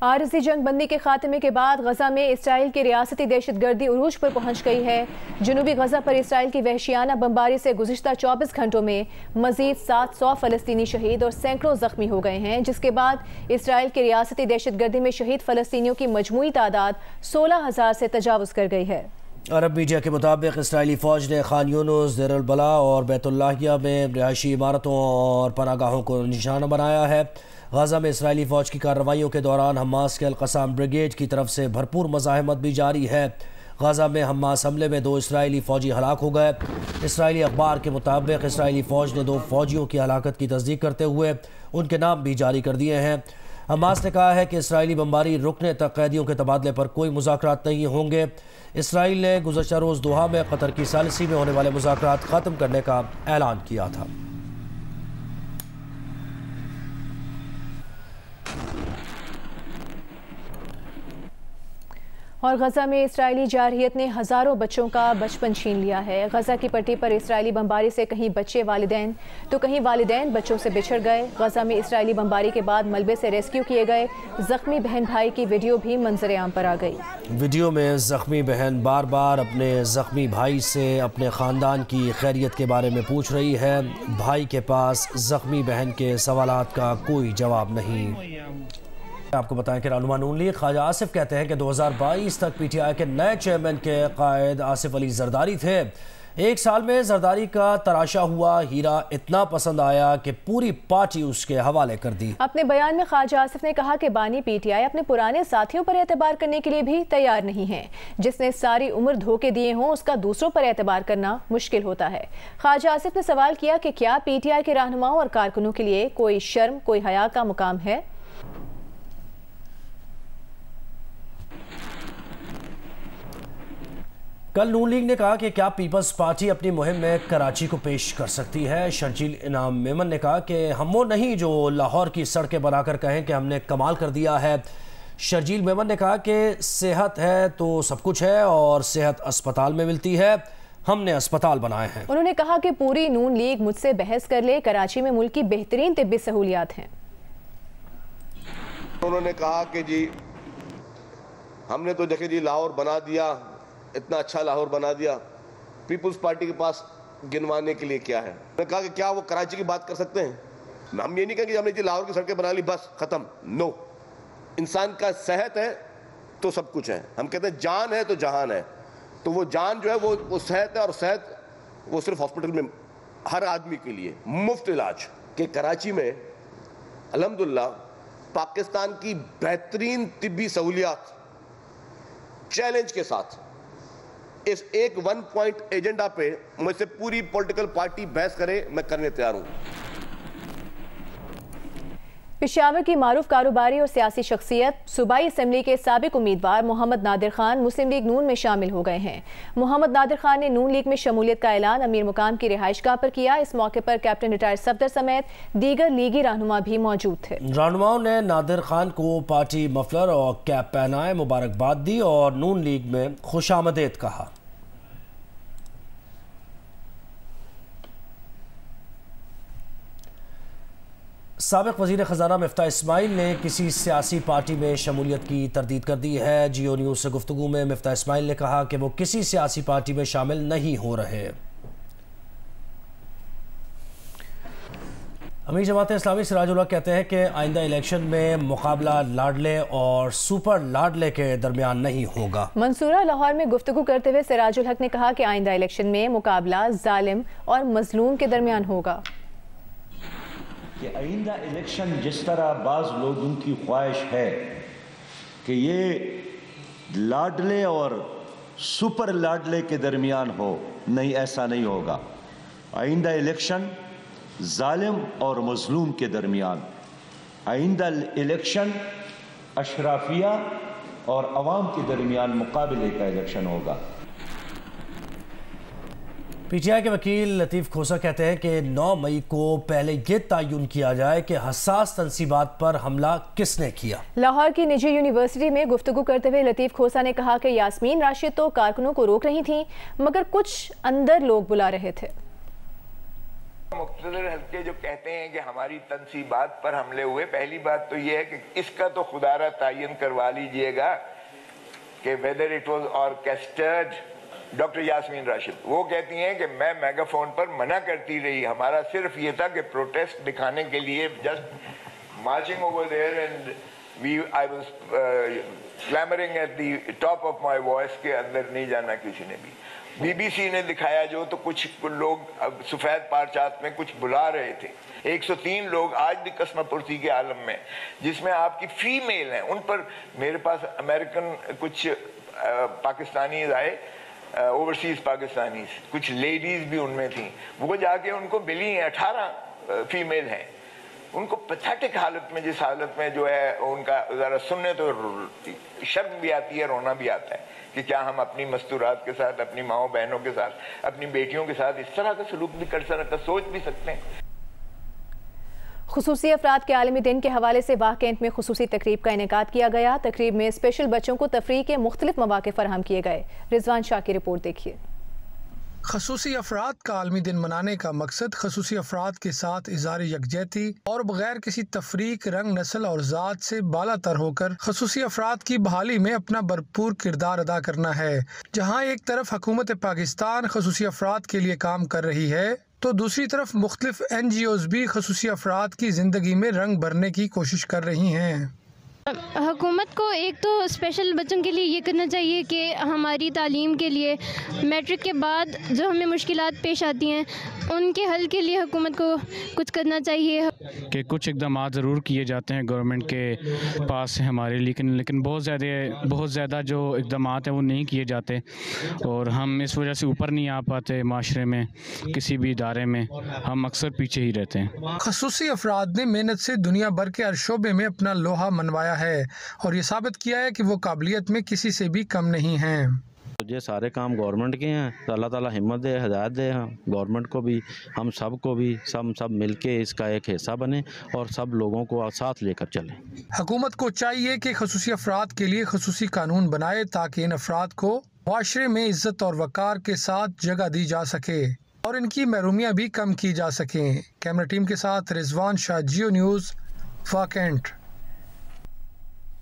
आरज़ी जंग बंदी के खात्मे के बाद गजा में इसराइल की रियासती दहशतगर्दी उरूज पर पहुंच गई है। जनूबी गजा पर इसराइल की वहशियाना बमबारी से गुज़िश्ता 24 घंटों में मजीद 700 फ़लस्तीनी शहीद और सैकड़ों ज़ख्मी हो गए हैं, जिसके बाद इसराइल की रियासती दहशतगर्दी में शहीद फ़लस्तीनियों की मजमूई तादाद 16,000 से तजावुज़ कर गई है। अरब मीडिया के मुताबिक इसराइली फ़ौज ने खान यूनुस, देर अल बला और बैतुल्लाहिया में रिहायशी इमारतों और पनागाहों को निशाना बनाया है। गजा में इसराइली फ़ौज की कार्रवाइयों के दौरान हमास के अल-क़साम ब्रिगेड की तरफ से भरपूर मज़ाहमत भी जारी है। गजा में हमास हमले में 2 इसराइली फ़ौजी हलाक हो गए। इसराइली अखबार के मुताबिक इसराइली फ़ौज ने 2 फ़ौजियों की हलाकत की तस्दीक करते हुए उनके नाम भी जारी कर दिए हैं। हमास ने कहा है कि इसराइली बमबारी रुकने तक कैदियों के तबादले पर कोई मुज़ाकरात नहीं होंगे। इसराइल ने गुज़श्ता रोज़ दोहा में कतर की सालिसी में होने वाले मुज़ाकरात ख़त्म करने का ऐलान किया था। और गजा में इसराइली जारहियत ने हज़ारों बच्चों का बचपन छीन लिया है। गजा की पट्टी पर इसराइली बमबारी से कहीं बच्चे वालिदैन तो कहीं वालिदैन बच्चों से बिछड़ गए। गजा में इसराइली बमबारी के बाद मलबे से रेस्क्यू किए गए ज़ख्मी बहन भाई की वीडियो भी मंजर आम पर आ गई। वीडियो में ज़ख्मी बहन बार बार अपने ज़ख्मी भाई से अपने ख़ानदान की खैरियत के बारे में पूछ रही है। भाई के पास ज़ख्मी बहन के सवालात का कोई जवाब नहीं। आपको बताएं कि रहनुमा नून लीग ख्वाजा आसिफ कहते हैं कि 2022 तक पीटीआई के नए चेयरमैन के कायद आसिफ अली जरदारी थे। 1 साल में जरदारी का तराशा हुआ हीरा इतना पसंद आया कि पूरी पार्टी उसके हवाले कर दी। अपने बयान में ख्वाजा आसिफ ने कहा कि बानी पीटीआई अपने पुराने साथियों पर एतबार करने के लिए भी तैयार नहीं है। जिसने सारी उम्र धोखे दिए हों उसका दूसरों पर एतबार करना मुश्किल होता है। ख्वाजा आसिफ ने सवाल किया कि क्या पीटीआई के रहनुमाओं और कारकुनों के लिए कोई शर्म, कोई हया का मुकाम है? कल नून लीग ने कहा कि क्या पीपल्स पार्टी अपनी मुहिम में कराची को पेश कर सकती है। शर्जील इनाम मेमन ने कहा कि हम वो नहीं जो लाहौर की सड़कें बनाकर कहें कि हमने कमाल कर दिया है। शर्जील मेमन ने कहा कि सेहत है तो सब कुछ है और सेहत अस्पताल में मिलती है, हमने अस्पताल बनाए हैं। उन्होंने कहा कि पूरी नून लीग मुझसे बहस कर ले, कराची में मुल्क की बेहतरीन तिब्बी सहूलियात हैं। उन्होंने कहा कि जी हमने तो देखे जी लाहौर बना दिया, इतना अच्छा लाहौर बना दिया, पीपल्स पार्टी के पास गिनवाने के लिए क्या है। मैंने कहा कि क्या वो कराची की बात कर सकते हैं? हम ये नहीं कहेंगे हमने जी लाहौर की सड़कें बना ली बस खत्म। नो, इंसान का सेहत है तो सब कुछ है। हम कहते हैं जान है तो जहान है, तो वो जान जो है वो सेहत है, और सेहत वो सिर्फ हॉस्पिटल में हर आदमी के लिए मुफ्त इलाज के। कराची में अल्हम्दुलिल्लाह पाकिस्तान की बेहतरीन तिब्बी सहूलियात चैलेंज के साथ इस एक 1 पॉइंट एजेंडा पे मुझसे पूरी पॉलिटिकल पार्टी बहस करे, मैं करने तैयार हूं। पेशावर की मारूफ कारोबारी और सियासी शख्सियत सूबाई असम्बली के साबिक उम्मीदवार मोहम्मद नादिर खान मुस्लिम लीग नून में शामिल हो गए हैं। मोहम्मद नादिर खान ने नून लीग में शमूलियत का ऐलान अमीर मुकाम की रिहाइशगाह पर किया। इस मौके पर कैप्टन रिटायर्ड सफदर समेत दीगर लीगी रहनुमा भी मौजूद थे। रहनुमाओं ने नादिर खान को पार्टी मफलर और कैप पहनाए मुबारकबाद दी और नून लीग में खुशामदीद कहा। साबिक वज़ीर ख़ज़ाना मिफ्ता इस्माइल ने किसी सियासी पार्टी में शमूलियत की तरदीद कर दी है। जियो न्यूज़ से गुफ्तगू में मिफ्ता इस्माइल ने कहा कि वो किसी सियासी पार्टी में शामिल नहीं हो रहे। अमीर जमात इस्लामी सिराजुल्लाह कहते हैं कि आइंदा इलेक्शन में मुकाबला लाडले और सुपर लाडले के दरमियान नहीं होगा। मंसूरा लाहौर में गुफ्तगू करते हुए सिराजुल हक ने कहा कि आइंदा इलेक्शन में मुकाबला जालिम और मजलूम के दरमियान होगा। कि आइंदा इलेक्शन जिस तरह बाज़ लोगों की ख्वाहिश है कि ये लाडले और सुपर लाडले के दरमियान हो, नहीं, ऐसा नहीं होगा। आइंदा इलेक्शन जालिम और मजलूम के दरमियान, आइंदा इलेक्शन अशराफिया और अवाम के दरमियान मुकाबले का इलेक्शन होगा। पीटीआई के वकील लतीफ़ खोसा कहते हैं कि 9 मई को पहले ये तयन किया जाए कि हसास तंसीबात पर हमला किसने किया। लाहौर की निजी यूनिवर्सिटी में गुफ्तगू करते हुए लतीफ़ खोसा ने कहा कि यास्मीन राशिद तो कारकुनों को रोक रही थी, मगर कुछ अंदर लोग बुला रहे थे। मुख्तलिफ हल्के जो कहते हैं कि हमारी तनसीबात पर हमले हुए, पहली बात तो ये है कि इसका तो खुदारा तयन करवा लीजिएगा कि whether it was orchestrated. Doctor Yasmeen Rashid वो कहती हैं कि मैं मेगाफोन पर मना करती रही, हमारा सिर्फ ये था कि प्रोटेस्ट दिखाने के लिए just marching over there and I was clamouring at the top of my voice के अंदर नहीं जाना किसी ने भी। बीबीसी ने दिखाया जो तो कुछ लोग अब सफ़ेद पारचात में कुछ बुला रहे थे, 103 लोग आज भी कसमपुर्सी के आलम में, जिसमें आपकी फीमेल हैं। उन पर मेरे पास अमेरिकन कुछ पाकिस्तानी आए, ओवरसीज पाकिस्तानी, कुछ लेडीज भी उनमें थी, वो जाके उनको मिली हैं, 18 फीमेल हैं। उनको पैथेटिक हालत में, जिस हालत में जो है उनका ज़रा सुनने तो शर्म भी आती है, रोना भी आता है कि क्या हम अपनी मस्तूरात के साथ, अपनी माओ बहनों के साथ, अपनी बेटियों के साथ इस तरह का सलूक भी कर सकते, सोच भी सकते हैं। खुसूसी अफराद के आलमी दिन के हवाले से वाह कैंट में खुसूसी तकरीब का इनेकाद किया गया। तकरीब में स्पेशल बच्चों को तफरीह के मुख्तलिफ मौके फराहम किए गए। रिजवान शाह की रिपोर्ट देखिए। खसूसी अफराद का आलमी दिन मनाने का मकसद खसूसी अफराद के साथ इज़हार यकजहती और बगैर किसी तफरीक, रंग, नस्ल और ज़ात से बालातर होकर खसूसी अफराद की बहाली में अपना भरपूर किरदार अदा करना है। जहाँ एक तरफ हुकूमत पाकिस्तान खसूसी अफराद के लिए काम कर रही है, तो दूसरी तरफ मुख्तलिफ NGOs भी खसूसी अफराद की ज़िंदगी में रंग भरने की कोशिश कर रही हैं। हुकूमत को एक तो स्पेशल बच्चों के लिए ये करना चाहिए कि हमारी तालीम के लिए मैट्रिक के बाद जो हमें मुश्किलात पेश आती हैं उनके हल के लिए हुकूमत को कुछ करना चाहिए कि कुछ इक़दाम ज़रूर किए जाते हैं गवर्नमेंट के पास से हमारे, लेकिन बहुत ज़्यादा जो इक़दाम हैं वो नहीं किए जाते और हम इस वजह से ऊपर नहीं आ पाते माशरे में, किसी भी इदारे में हम अक्सर पीछे ही रहते हैं। खसूसी अफराद ने मेहनत से दुनिया भर के हर शोबे में अपना लोहा मनवाया है और ये साबित किया है कि वो काबिलियत में किसी से भी कम नहीं हैं। ये सारे काम गवर्नमेंट के हैं, तो अल्लाह ताला हिम्मत दे, हिदायत दे गवर्नमेंट को भी, हम सब को भी, सब मिलके इसका एक हिस्सा बने और सब लोगों को साथ लेकर चलें। हुकूमत को चाहिए कि खसूसी अफराद के लिए खसूसी कानून बनाए ताकि इन अफराद को माशरे में इज्जत और वक़ार के साथ जगह दी जा सके और इनकी महरूमियाँ भी कम की जा सकें। कैमरा टीम के साथ रिजवान शाह, जियो न्यूज़, वाकेंट।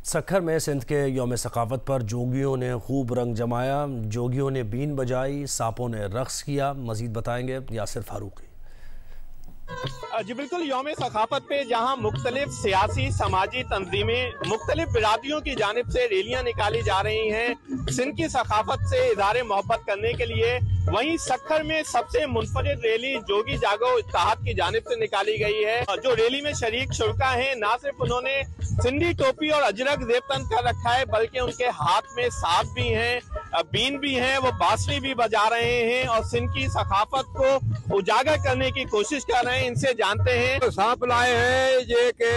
सक्खर में सिंध के यौम सकाफत पर जोगियों ने खूब रंग जमाया। जोगियों ने बीन बजाई, सांपों ने रक्स किया। मजीद बताएंगे यासिर फारूकी। जी बिल्कुल, यौम सकाफत पे जहां मुख्तलिफ सियासी समाजी तंजीमें मुख्तलिफ बिरादरियों की जानिब से रैलियां निकाली जा रही हैं सिंध की सकाफत से इज़हार मोहब्बत करने के लिए, वहीं सक्खर में सबसे मुनफरिद रैली जोगी जागो इत्तेहाद की जानिब से निकाली गई है। जो रैली में शरीक शुरका हैं, ना सिर्फ उन्होंने सिंधी टोपी और अजरक ज़ेब-तन कर रखा है, बल्कि उनके हाथ में सांप भी हैं, बीन भी हैं, वो बांसुरी भी बजा रहे हैं और सिंध की सकाफत को उजागर करने की कोशिश कर रहे हैं। इनसे जानते हैं। तो सांप लाए हैं ये कि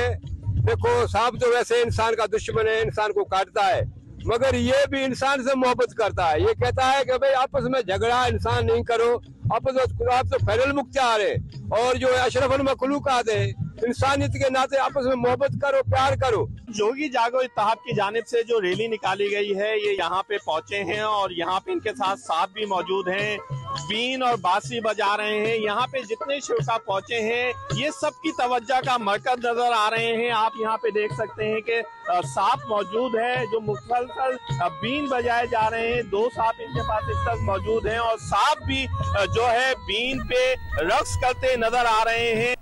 देखो, सांप तो वैसे इंसान का दुश्मन है, इंसान को काटता है, मगर ये भी इंसान से मोहब्बत करता है। ये कहता है कि भाई आपस में झगड़ा इंसान नहीं करो, आपस में आप तो फैरल मुख्तियार है और जो अशरफुल मखलूकात है, इंसानियत के नाते आपस में मोहब्बत करो, प्यार करो। जोगी जागो इत्तेहाद की जानिब से जो रैली निकाली गई है, ये यहाँ पे पहुंचे हैं और यहाँ पे इनके साथ सांप भी मौजूद हैं, बीन और बांसुरी बजा रहे हैं। यहाँ पे जितने शुरका पहुंचे हैं, ये सब की तवज्जो का मरकज नजर आ रहे हैं। आप यहाँ पे देख सकते हैं कि सांप मौजूद है, जो मुसलसल बीन बजाए जा रहे हैं। 2 सांप इनके पास इस तक मौजूद हैं और सांप भी जो है बीन पे रक्स करते नजर आ रहे हैं।